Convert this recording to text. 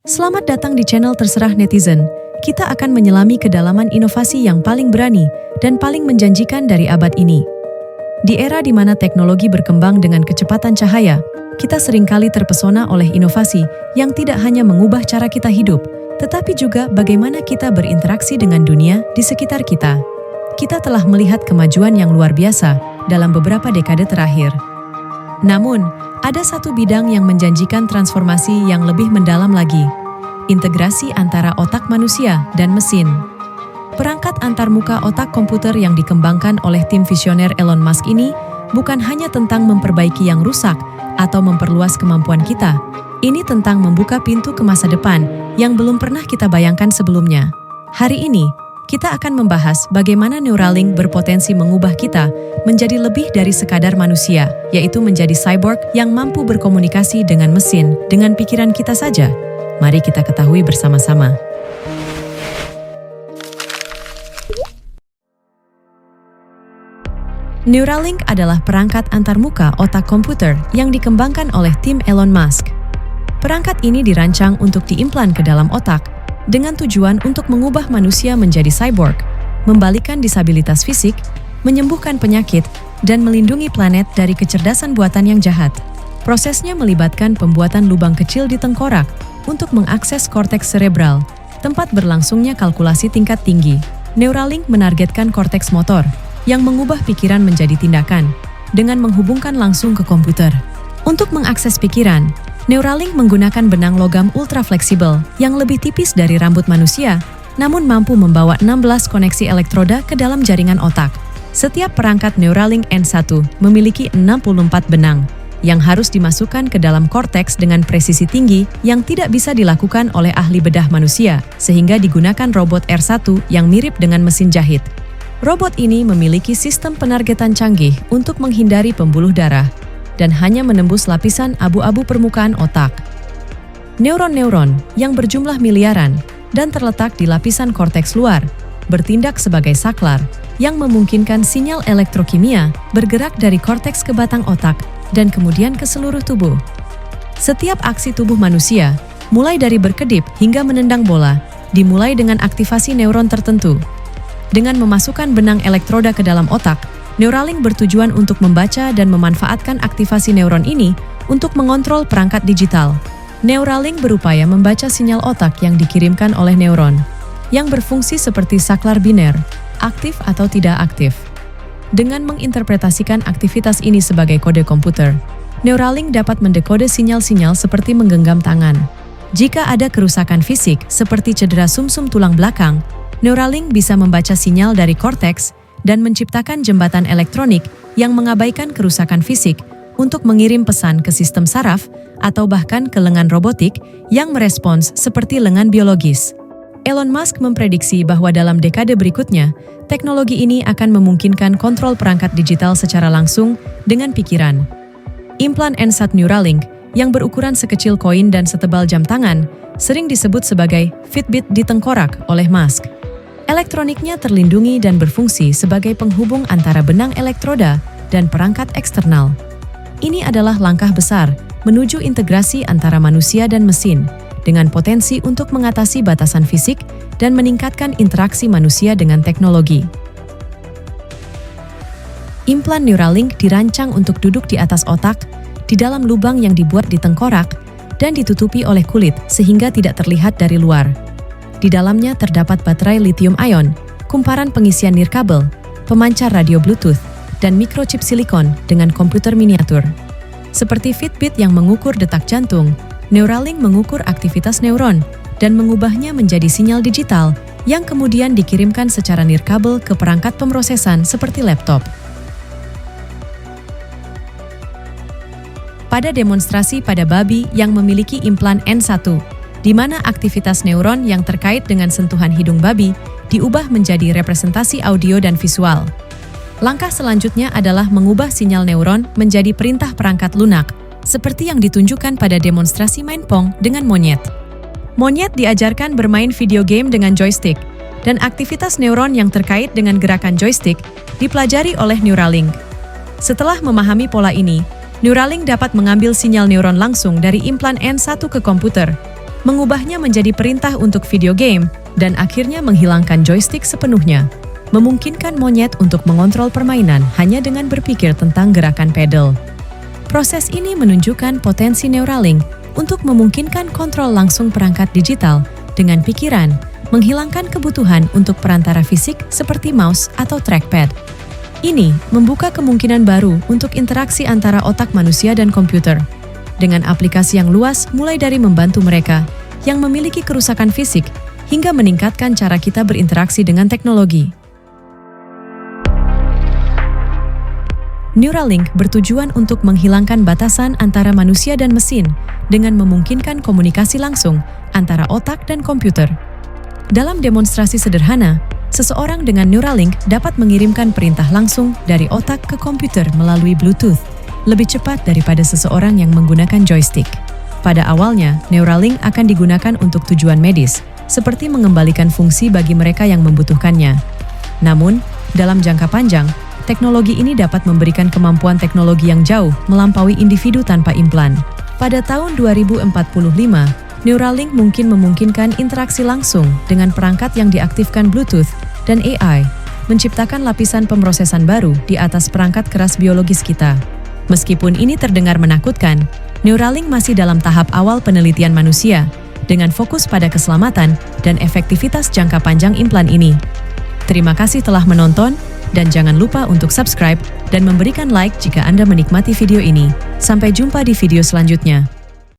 Selamat datang di channel Terserah Netizen. Kita akan menyelami kedalaman inovasi yang paling berani dan paling menjanjikan dari abad ini. Di era di mana teknologi berkembang dengan kecepatan cahaya, kita seringkali terpesona oleh inovasi yang tidak hanya mengubah cara kita hidup, tetapi juga bagaimana kita berinteraksi dengan dunia di sekitar kita. Kita telah melihat kemajuan yang luar biasa dalam beberapa dekade terakhir. Namun, ada satu bidang yang menjanjikan transformasi yang lebih mendalam lagi, integrasi antara otak manusia dan mesin. Perangkat antarmuka otak komputer yang dikembangkan oleh tim visioner Elon Musk ini bukan hanya tentang memperbaiki yang rusak atau memperluas kemampuan kita. Ini tentang membuka pintu ke masa depan yang belum pernah kita bayangkan sebelumnya. Hari ini, kita akan membahas bagaimana Neuralink berpotensi mengubah kita menjadi lebih dari sekadar manusia, yaitu menjadi cyborg yang mampu berkomunikasi dengan mesin dengan pikiran kita saja. Mari kita ketahui bersama-sama. Neuralink adalah perangkat antarmuka otak komputer yang dikembangkan oleh tim Elon Musk. Perangkat ini dirancang untuk diimplan ke dalam otak dengan tujuan untuk mengubah manusia menjadi cyborg, membalikkan disabilitas fisik, menyembuhkan penyakit, dan melindungi planet dari kecerdasan buatan yang jahat. Prosesnya melibatkan pembuatan lubang kecil di tengkorak untuk mengakses korteks cerebral, tempat berlangsungnya kalkulasi tingkat tinggi. Neuralink menargetkan korteks motor, yang mengubah pikiran menjadi tindakan, dengan menghubungkan langsung ke komputer. Untuk mengakses pikiran, Neuralink menggunakan benang logam ultra fleksibel yang lebih tipis dari rambut manusia, namun mampu membawa 16 koneksi elektroda ke dalam jaringan otak. Setiap perangkat Neuralink N1 memiliki 64 benang, yang harus dimasukkan ke dalam korteks dengan presisi tinggi yang tidak bisa dilakukan oleh ahli bedah manusia, sehingga digunakan robot R1 yang mirip dengan mesin jahit. Robot ini memiliki sistem penargetan canggih untuk menghindari pembuluh darah, dan hanya menembus lapisan abu-abu permukaan otak. Neuron-neuron yang berjumlah miliaran dan terletak di lapisan korteks luar bertindak sebagai saklar yang memungkinkan sinyal elektrokimia bergerak dari korteks ke batang otak dan kemudian ke seluruh tubuh. Setiap aksi tubuh manusia, mulai dari berkedip hingga menendang bola, dimulai dengan aktivasi neuron tertentu. Dengan memasukkan benang elektroda ke dalam otak, Neuralink bertujuan untuk membaca dan memanfaatkan aktivasi neuron ini untuk mengontrol perangkat digital. Neuralink berupaya membaca sinyal otak yang dikirimkan oleh neuron, yang berfungsi seperti saklar biner, aktif atau tidak aktif. Dengan menginterpretasikan aktivitas ini sebagai kode komputer, Neuralink dapat mendekode sinyal-sinyal seperti menggenggam tangan. Jika ada kerusakan fisik seperti cedera sumsum tulang belakang, Neuralink bisa membaca sinyal dari korteks dan menciptakan jembatan elektronik yang mengabaikan kerusakan fisik untuk mengirim pesan ke sistem saraf atau bahkan ke lengan robotik yang merespons seperti lengan biologis. Elon Musk memprediksi bahwa dalam dekade berikutnya, teknologi ini akan memungkinkan kontrol perangkat digital secara langsung dengan pikiran. Implan N1 Neuralink yang berukuran sekecil koin dan setebal jam tangan sering disebut sebagai Fitbit di tengkorak oleh Musk. Elektroniknya terlindungi dan berfungsi sebagai penghubung antara benang elektroda dan perangkat eksternal. Ini adalah langkah besar menuju integrasi antara manusia dan mesin, dengan potensi untuk mengatasi batasan fisik dan meningkatkan interaksi manusia dengan teknologi. Implan Neuralink dirancang untuk duduk di atas otak, di dalam lubang yang dibuat di tengkorak, dan ditutupi oleh kulit sehingga tidak terlihat dari luar. Di dalamnya terdapat baterai lithium-ion, kumparan pengisian nirkabel, pemancar radio Bluetooth, dan mikrochip silikon dengan komputer miniatur. Seperti Fitbit yang mengukur detak jantung, Neuralink mengukur aktivitas neuron dan mengubahnya menjadi sinyal digital yang kemudian dikirimkan secara nirkabel ke perangkat pemrosesan seperti laptop. Pada demonstrasi pada babi yang memiliki implan N1, di mana aktivitas neuron yang terkait dengan sentuhan hidung babi diubah menjadi representasi audio dan visual. Langkah selanjutnya adalah mengubah sinyal neuron menjadi perintah perangkat lunak, seperti yang ditunjukkan pada demonstrasi main pong dengan monyet. Monyet diajarkan bermain video game dengan joystick, dan aktivitas neuron yang terkait dengan gerakan joystick dipelajari oleh Neuralink. Setelah memahami pola ini, Neuralink dapat mengambil sinyal neuron langsung dari implan N1 ke komputer, mengubahnya menjadi perintah untuk video game, dan akhirnya menghilangkan joystick sepenuhnya, memungkinkan monyet untuk mengontrol permainan hanya dengan berpikir tentang gerakan pedal. Proses ini menunjukkan potensi Neuralink untuk memungkinkan kontrol langsung perangkat digital dengan pikiran, menghilangkan kebutuhan untuk perantara fisik seperti mouse atau trackpad. Ini membuka kemungkinan baru untuk interaksi antara otak manusia dan komputer, dengan aplikasi yang luas mulai dari membantu mereka yang memiliki kerusakan fisik hingga meningkatkan cara kita berinteraksi dengan teknologi. Neuralink bertujuan untuk menghilangkan batasan antara manusia dan mesin dengan memungkinkan komunikasi langsung antara otak dan komputer. Dalam demonstrasi sederhana, seseorang dengan Neuralink dapat mengirimkan perintah langsung dari otak ke komputer melalui Bluetooth, lebih cepat daripada seseorang yang menggunakan joystick. Pada awalnya, Neuralink akan digunakan untuk tujuan medis, seperti mengembalikan fungsi bagi mereka yang membutuhkannya. Namun, dalam jangka panjang, teknologi ini dapat memberikan kemampuan teknologi yang jauh melampaui individu tanpa implan. Pada tahun 2045, Neuralink mungkin memungkinkan interaksi langsung dengan perangkat yang diaktifkan Bluetooth dan AI, menciptakan lapisan pemrosesan baru di atas perangkat keras biologis kita. Meskipun ini terdengar menakutkan, Neuralink masih dalam tahap awal penelitian manusia, dengan fokus pada keselamatan dan efektivitas jangka panjang implan ini. Terima kasih telah menonton, dan jangan lupa untuk subscribe dan memberikan like jika Anda menikmati video ini. Sampai jumpa di video selanjutnya.